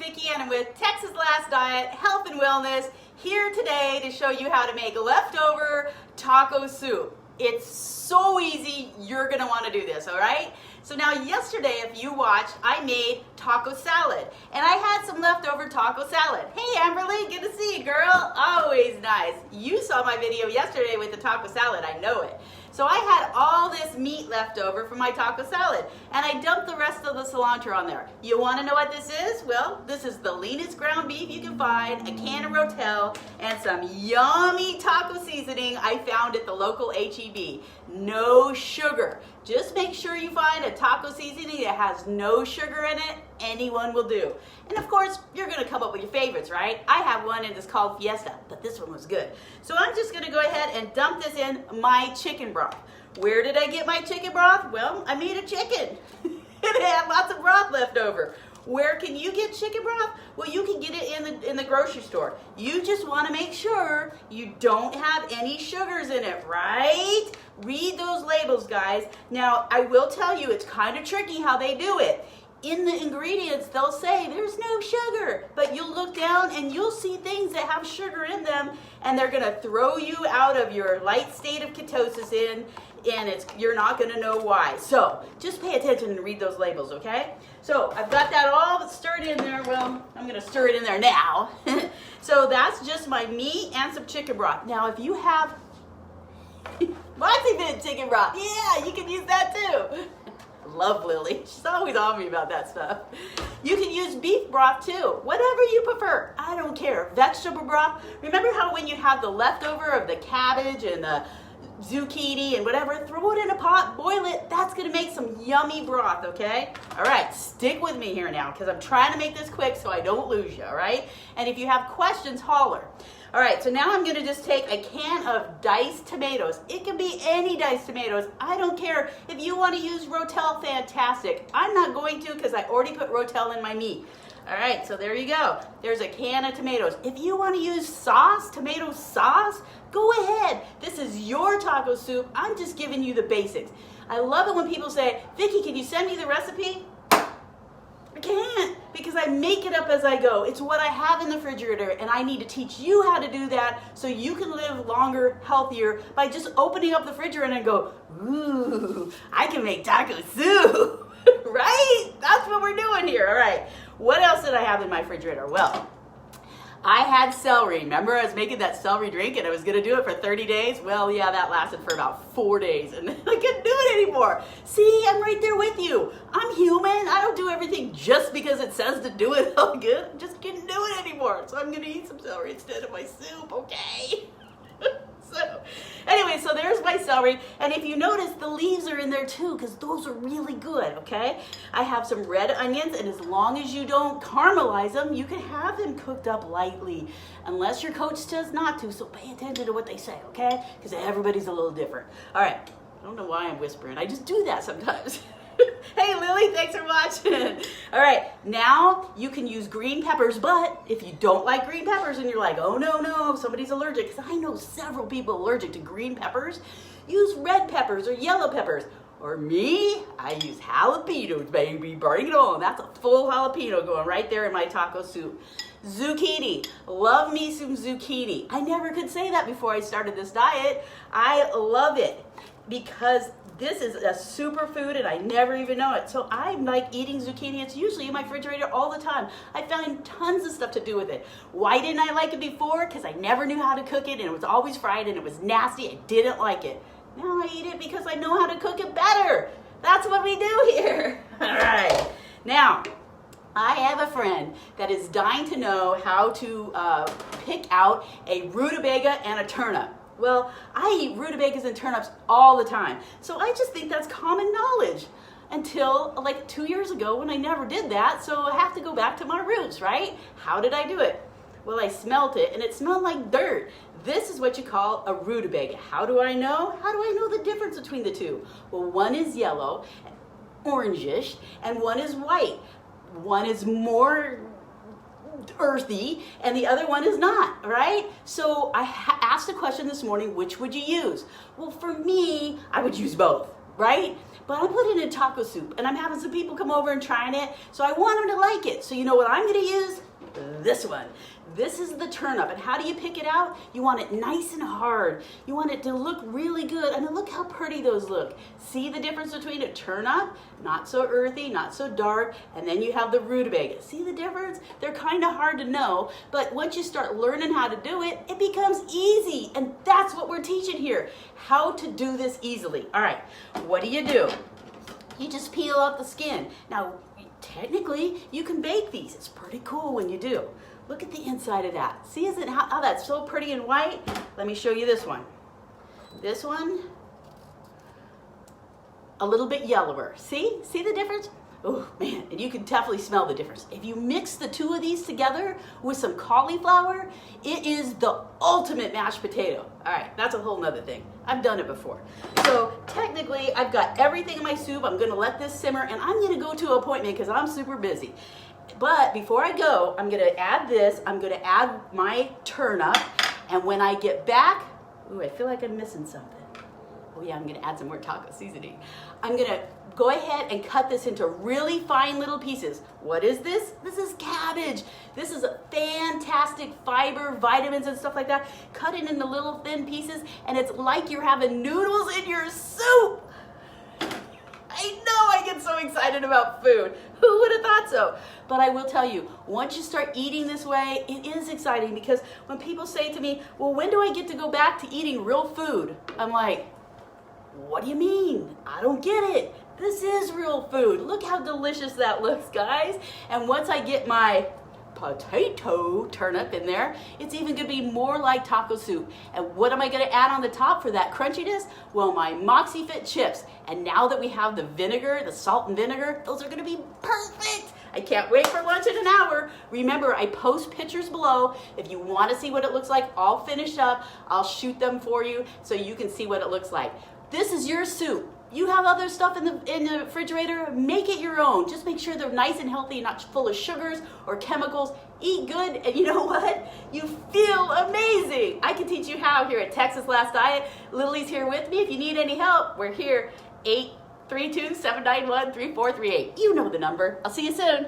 Vicki and I'm with Texas Last Diet, Health and Wellness, here today to show you how to make leftover taco soup. It's so easy, you're gonna wanna do this, all right? So now yesterday, if you watched, I made taco salad and I had some leftover taco salad. Hey Amberly, good to see you, girl. Always nice. You saw my video yesterday with the taco salad, I know it. So I had all this meat left over from my taco salad and I dumped the rest of the cilantro on there. You wanna know what this is? Well, this is the leanest ground beef you can find, a can of Rotel, and some yummy taco seasoning I found at the local HEB. No sugar. Just make sure you find a taco seasoning that has no sugar in it. Anyone will do. And of course, you're gonna come up with your favorites, right? I have one and it's called Fiesta, but this one was good. So I'm just gonna go ahead and dump this in my chicken broth. Where did I get my chicken broth? Well, I made a chicken. It had lots of broth left over. Where can you get chicken broth? Well, you can get it in the grocery store. You just want to make sure you don't have any sugars in it, right? Read those labels, guys. Now, I will tell you, it's kind of tricky how they do it. In the ingredients, they'll say there's no sugar, but you'll look down and you'll see things that have sugar in them, and they're gonna throw you out of your light state of ketosis and you're not gonna know why. So just pay attention and read those labels, okay? So I've got that all stirred in there. Well, I'm gonna stir it in there now. So that's just my meat and some chicken broth. Now, if you have multi-bit chicken broth, yeah, you can use that too. Love Lily. She's always on me about that stuff. You can use beef broth too, whatever you prefer. I don't care. Vegetable broth. Remember how when you have the leftover of the cabbage and the zucchini and whatever, throw it in a pot, boil it. That's gonna make some yummy broth, okay? All right, stick with me here now because I'm trying to make this quick so I don't lose you, all right? And if you have questions, holler. All right, so now I'm gonna just take a can of diced tomatoes. It can be any diced tomatoes. I don't care. If you wanna use Rotel, fantastic. I'm not going to because I already put Rotel in my meat. All right, so there you go. There's a can of tomatoes. If you wanna use sauce, tomato sauce, go ahead. This is your taco soup. I'm just giving you the basics. I love it when people say, Vicki, can you send me the recipe? I can't, because I make it up as I go. It's what I have in the refrigerator, and I need to teach you how to do that so you can live longer, healthier, by just opening up the refrigerator and go, ooh, I can make taco soup, right? That's what we're doing here, all right. What else did I have in my refrigerator? Well, I had celery. Remember I was making that celery drink and I was gonna do it for 30 days? Well, yeah, that lasted for about 4 days and then I couldn't do it anymore. See, I'm right there with you. I'm human. I don't do everything just because it says to do it all good. I just couldn't do it anymore. So I'm gonna eat some celery instead of my soup, okay? So anyway, so there's my celery, and if you notice, the leaves are in there too, because those are really good, okay? I have some red onions, and as long as you don't caramelize them, you can have them cooked up lightly, unless your coach says not to, so pay attention to what they say, okay? Because everybody's a little different. All right, I don't know why I'm whispering. I just do that sometimes. Hey Lily, thanks for watching. All right, now you can use green peppers, but if you don't like green peppers and you're like, oh no, somebody's allergic, because I know several people allergic to green peppers, use red peppers or yellow peppers. Or me, I use jalapenos, baby, bring it on. That's a full jalapeno going right there in my taco soup. Zucchini, love me some zucchini. I never could say that before I started this diet. I love it because this is a superfood and I never even know it. So I'm like eating zucchini. It's usually in my refrigerator all the time. I found tons of stuff to do with it. Why didn't I like it before? Because I never knew how to cook it and it was always fried and it was nasty. I didn't like it. Now I eat it because I know how to cook it better. That's what we do here. All right. Now, I have a friend that is dying to know how to pick out a rutabaga and a turnip. Well, I eat rutabagas and turnips all the time, so I just think that's common knowledge until like 2 years ago when I never did that, so I have to go back to my roots, right? How did I do it? Well, I smelt it and it smelled like dirt. This is what you call a rutabaga. How do I know? How do I know the difference between the two? Well, one is yellow, orangish, and one is white. One is more earthy and the other one is not, right? So I asked a question this morning, which would you use? Well, for me, I would use both. right? But I'm putting it in taco soup, and I'm having some people come over and trying it, so I want them to like it. So you know what I'm gonna use? This one. This is the turnip, and how do you pick it out? You want it nice and hard. You want it to look really good. I mean, look how pretty those look. See the difference between a turnip, not so earthy, not so dark, and then you have the rutabaga. See the difference? They're kind of hard to know, but once you start learning how to do it, it becomes easy, and that's what we're teaching here, how to do this easily. All right, what do? You just peel off the skin. Now, technically, you can bake these. It's pretty cool when you do. Look at the inside of that. See, isn't how that's so pretty and white? Let me show you this one. This one, a little bit yellower. See the difference? Oh man, and you can definitely smell the difference. If you mix the two of these together with some cauliflower, it is the ultimate mashed potato. All right, that's a whole nother thing. I've done it before. So technically, I've got everything in my soup. I'm gonna let this simmer, and I'm gonna go to an appointment because I'm super busy. But before I go, I'm gonna add this. I'm gonna add my turnip, and when I get back, ooh, I feel like I'm missing something. Oh yeah, I'm gonna add some more taco seasoning. I'm gonna go ahead and cut this into really fine little pieces. What is this? This is cabbage. This is a fantastic fiber, vitamins and stuff like that. Cut it into little thin pieces, and it's like you're having noodles in your soup. I know I get so excited about food. Who would have thought so? But I will tell you, once you start eating this way, it is exciting, because when people say to me, well, when do I get to go back to eating real food? I'm like, what do you mean? I don't get it. This is real food. Look how delicious that looks, guys. And once I get my potato turnip in there, it's even gonna be more like taco soup. And what am I gonna add on the top for that crunchiness? Well, my Moxie Fit chips. And now that we have the vinegar, the salt and vinegar, those are gonna be perfect. I can't wait for lunch in an hour. Remember, I post pictures below. If you want to see what it looks like all finished up, I'll shoot them for you so you can see what it looks like. This is your soup. You have other stuff in the refrigerator, make it your own. Just make sure they're nice and healthy, not full of sugars or chemicals. Eat good, and you know what? You feel amazing. I can teach you how here at Texas Last Diet. Lily's here with me. If you need any help, we're here, 832-791-3438. You know the number. I'll see you soon.